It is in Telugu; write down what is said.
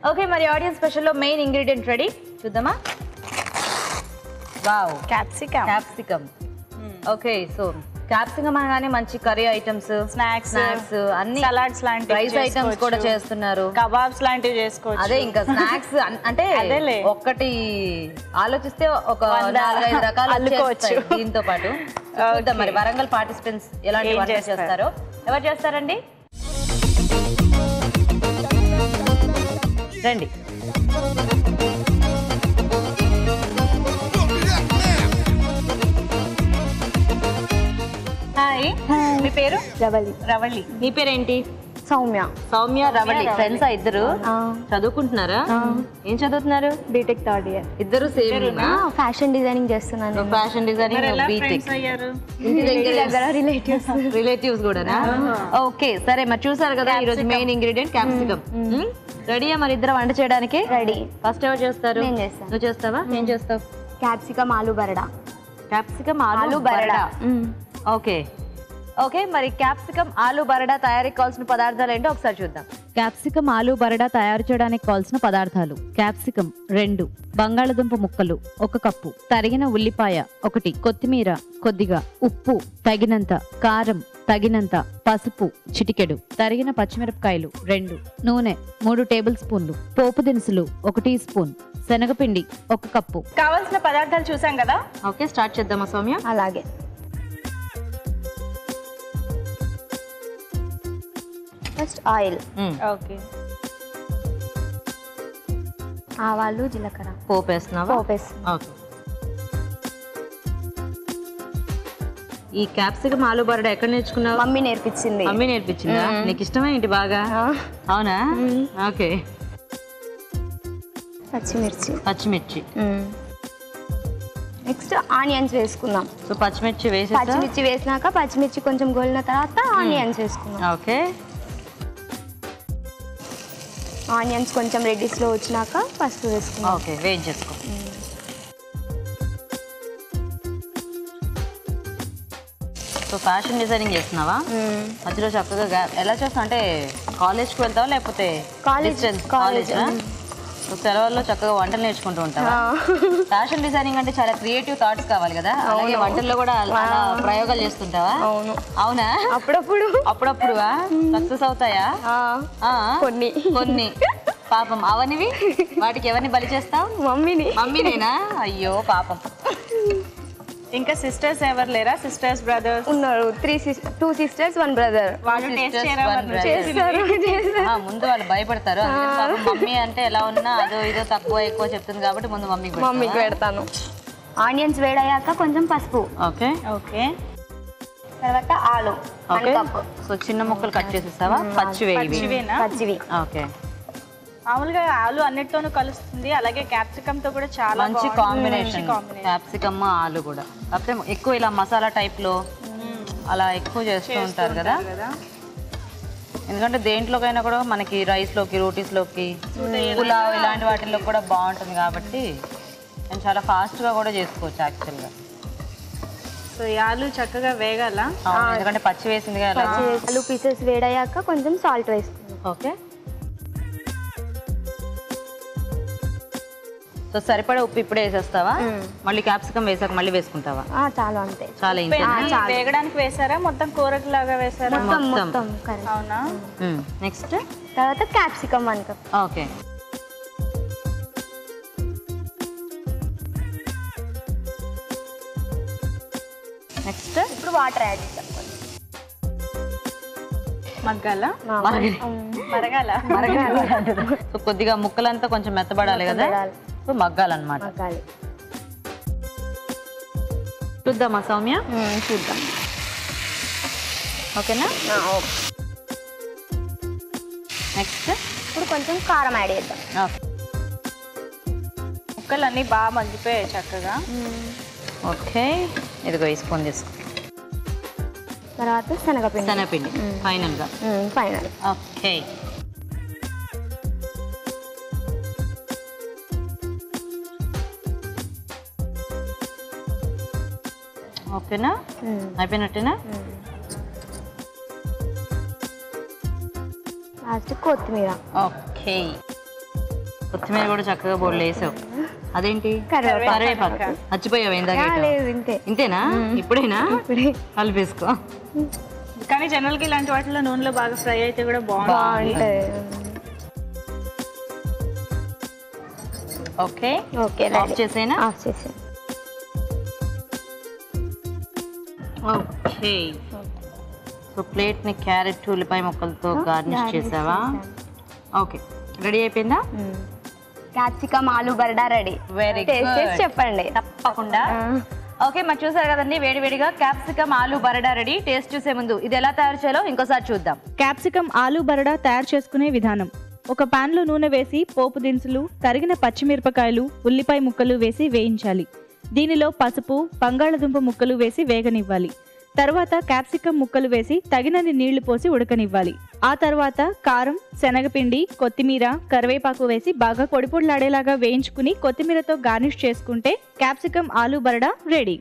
ఓకే, మరి ఆడియన్స్ స్పెషల్లో మెయిన్ ఇంగ్రీడియంట్ రెడీ, చూద్దామా? Wow, capsicum. Okay, so capsicum అనగానే మంచి కర్రీ ఐటమ్స్, స్నాక్స్ అన్ని, సలాడ్స్ లాంటి రైస్ ఐటమ్స్ కూడా చేస్తున్నారు, కబాబ్స్ లాంటివి చేసుకోవచ్చు. అదే ఇంకా స్నాక్స్ అంటే ఒక్కటి ఆలోచిస్తే ఒక 4-5 రకాలు అల్లుకోవచ్చు దీంతో పాటు. చూద్దాం మరి వరంగల్ పార్టిసిపెంట్స్ ఎలాంటి వంటలు చేస్తారో. ఎవరు చేస్తారండి? రండి. హాయ్, మీ పేరు? రవళి. మీ పేరేంటి? సౌమ్య. రవళి ఫ్రెండ్స్ ఇద్దరు? చదువుకుంటున్నారా? ఏం చదువుతున్నారు? BTech third year. ఇద్దరు సేమ్? ఫ్యాషన్ డిజైనింగ్ చేస్తున్నాను. Fashion designing BTech. రిలేటివ్స్ కూడానా? ఓకే, సరే మరి చూసారు కదా ఈరోజు మెయిన్ ఇంగ్రీడియంట్ క్యాప్సికమ్. రెడీయా మరి ఇద్దరు వంట చేయడానికి? రెడీ. ఫస్ట్ ఎవరు చేస్తారు? నేను చేస్తాను. నువ్వు చేస్తావా? ఏం చేస్తావు? క్యాప్సికమ్ ఆలు బరడా. క్యాప్సికమ్ ఆలు బరడా. ఓకే, మరి క్యాప్సికమ్ ఆలు బరడా తయారీకి కావాల్సిన పదార్థాలు ఏంటో ఒకసారి చూద్దాం. క్యాప్సికమ్ ఆలు బరడా తయారు చేయడానికి కావాల్సిన పదార్థాలు: క్యాప్సికమ్ 2, బంగాళదుంప ముక్కలు 1 కప్పు, తరిగిన ఉల్లిపాయ 1, కొత్తిమీర కొద్దిగా, ఉప్పు తగినంత, కారం తగినంత, పసుపు చిటికెడు, తరిగిన పచ్చిమిరపకాయలు 2, నూనె 3 టేబుల్ స్పూన్లు, పోపు దినుసులు 1 టీ స్పూన్, శనగపిండి 1 కప్పు. కావాల్సిన పదార్థాలు చూసాం కదా. ఓకే, స్టార్ట్ చేద్దామా సౌమ్య? అలాగే. First oil. ఓకే, ఆవాలు జీలకర్ర. పోపు వేస్తున్నావా? ఓకే. ఈ క్యాప్సికమ్ ఆలు బరడా ఎక్కడ నేర్చుకున్నావు? మమ్మీ నేర్పించింది. మమ్మీ నేర్పించిందా? నీకు ఇష్టమే ఏంటి బాగా? అవునా? ఓకే. పచ్చిమిర్చి. నెక్స్ట్ ఆనియన్స్ వేసుకుందాం. సో పచ్చిమిర్చి వేసినాక పచ్చిమిర్చి కొంచెం గోలిన తర్వాత ఆనియన్స్ వేసుకుందాం. ఓకే. ఆనియన్స్ కొంచెం రెడ్డిస్లో వచ్చినాక పసుపు వేసుకుందాం. ఓకే, వెయిట్ చేసుకో. సో ఫ్యాషన్ డిజైనింగ్ చేస్తున్నావా? మధ్యలో చక్కగా ఎలా చేస్తావు అంటే కాలేజ్కి వెళ్తావా లేకపోతే కాలేజ్? సెలవుల్లో చక్కగా వంటలు నేర్చుకుంటూ ఉంటావా? ఫ్యాషన్ డిజైనింగ్ అంటే చాలా క్రియేటివ్ థాట్స్ కావాలి కదా, అలాగే వంటల్లో కూడా ప్రయోగాలు చేస్తుంటావా? అవునా? అప్పుడప్పుడు సక్సెస్ అవుతాయా? కొన్ని. పాపం అవనివి వాటికి ఎవరిని బలి చేస్తావు? మమ్మీనేనా? అయ్యో పాపం. ఇంకా సిస్టర్స్ ఎవరు లేరా? సిస్టర్స్ బ్రదర్స్ ఉన్నారు. 2 sisters 1 brother. ముందు వాళ్ళు భయపడతారు. మమ్మీ అంటే ఎలా ఉన్నా అదో ఇదో తక్కువ ఎక్కువ చెప్తుంది కాబట్టి ముందు మమ్మీకి పెడతాను. ఆనియన్స్ వేడయ్యాక కొంచెం పసుపు. ఓకే. తర్వాత ఆలు. సో చిన్న ముక్కలు కట్ చేసేస్తావా? పచ్చివి. ఓకే. మామూలుగా ఆలు అన్నిటితోనూ కలుస్తుంది, అలాగే క్యాప్సికమ్ తో కూడా చాలా మంచి కాంబినేషన్. క్యాప్సికమ్ ఆలు కూడా కాకపోతే ఎక్కువ ఇలా మసాలా టైప్ లో అలా ఎక్కువ చేస్తూ ఉంటారు కదా. ఎందుకంటే దేంట్లోకైనా కూడా మనకి రైస్ లోకి, రోటీస్ లోకి, పులావ్ ఇలాంటి వాటిల్లో కూడా బాగుంటుంది కాబట్టి నేను చాలా ఫాస్ట్ గా కూడా చేసుకోవచ్చు యాక్చువల్గా. సో ఈ ఆలు చక్కగా వేగాల, ఎందుకంటే పచ్చి వేసింది కదా. ఆలు పీసెస్ వేడయ్యాక కొంచెం సాల్ట్ వేసుకుందాం. ఓకే. సో సరిపడా ఉప్పు ఇప్పుడే వేసేస్తావా? మళ్ళీ క్యాప్సికమ్ వేసాక మళ్ళీ వేసుకుంటావా? చాలా అంతే. చాలా వేగడానికి వేసారా? మొత్తం కూరకు లాగా వేసారా? మొత్తం. అవునా? నెక్స్ట్ తర్వాత క్యాప్సికమ్ 1 కప్. ఓకే. నెక్స్ట్ ఇప్పుడు వాటర్ యాడ్ చేద్దాం. మరగాల. సో కొద్దిగా ముక్కలంతా కొంచెం మెత్తబడాలి కదా, సో మగ్గాలన్నమాట. చూద్దామా సౌమ్య? చూద్దాం. ఓకేనా? నెక్స్ట్ ఇప్పుడు కొంచెం కారం యాడ్ చేద్దాం. ముక్కలన్నీ బాగా మగ్గిపోయాయి చక్కగా. ఓకే, ఇదిగో ఈ స్పూన్ తీసుకో. తర్వాత శనగపిండి ఫైనల్. ఓకే. ఓకేనా? అయిపోయినట్టేనా? లాస్ట్ కొత్తిమీర. ఓకే. కొత్తిమీర కూడా చక్కగా బోర్లు వేసావు. అదేంటి? కరివేపాకు. కరివేపాకు. మర్చిపోయావు ఇందాక. లేదు ఇంతే. ఇంతేనా? ఇప్పుడేనా? కలిపేసుకో. కానీ జనరల్గా ఇలాంటి వాటిలో నూనెలో బాగా ఫ్రై అయితే కూడా బాగుంటుంది. ఓకే ఓకే ఆఫ్ చేసేనా? ఆఫ్ చేసే. ఓకే సో ప్లేట్ని క్యారెట్ ఉల్లిపాయ ముక్కలతో గార్నిష్ చేసావా? ఓకే రెడీ అయిపోయిందా? క్యాప్సికమ్ ఆలు బర్డా రెడీ. వెరీ టేస్ట్ చేసి చెప్పండి. తప్పకుండా. ఓకే మరి చూసారు కదండి, వేడివేడిగా క్యాప్సికమ్ ఆలు బరడా రెడీ. టేస్ట్ చూసే ముందు ఇది ఎలా తయారు చేయాలో ఇంకోసారి చూద్దాం. క్యాప్సికమ్ ఆలు బరడా తయారు చేసుకునే విధానం. ఒక పాన్లో నూనె వేసి పోపు దినుసులు, తరిగిన పచ్చిమిరపకాయలు, ఉల్లిపాయ ముక్కలు వేసి వేయించాలి. దీనిలో పసుపు, బంగాళదుంప ముక్కలు వేసి వేగనివ్వాలి. తర్వాత క్యాప్సికమ్ ముక్కలు వేసి తగినన్ని నీళ్లు పోసి ఉడకనివ్వాలి. ఆ తర్వాత కారం, శనగపిండి, కొత్తిమీర, కరివేపాకు వేసి బాగా పొడిలాడేలాగా వేయించుకుని కొత్తిమీరతో గార్నిష్ చేసుకుంటే క్యాప్సికమ్ ఆలు బరడా రెడీ.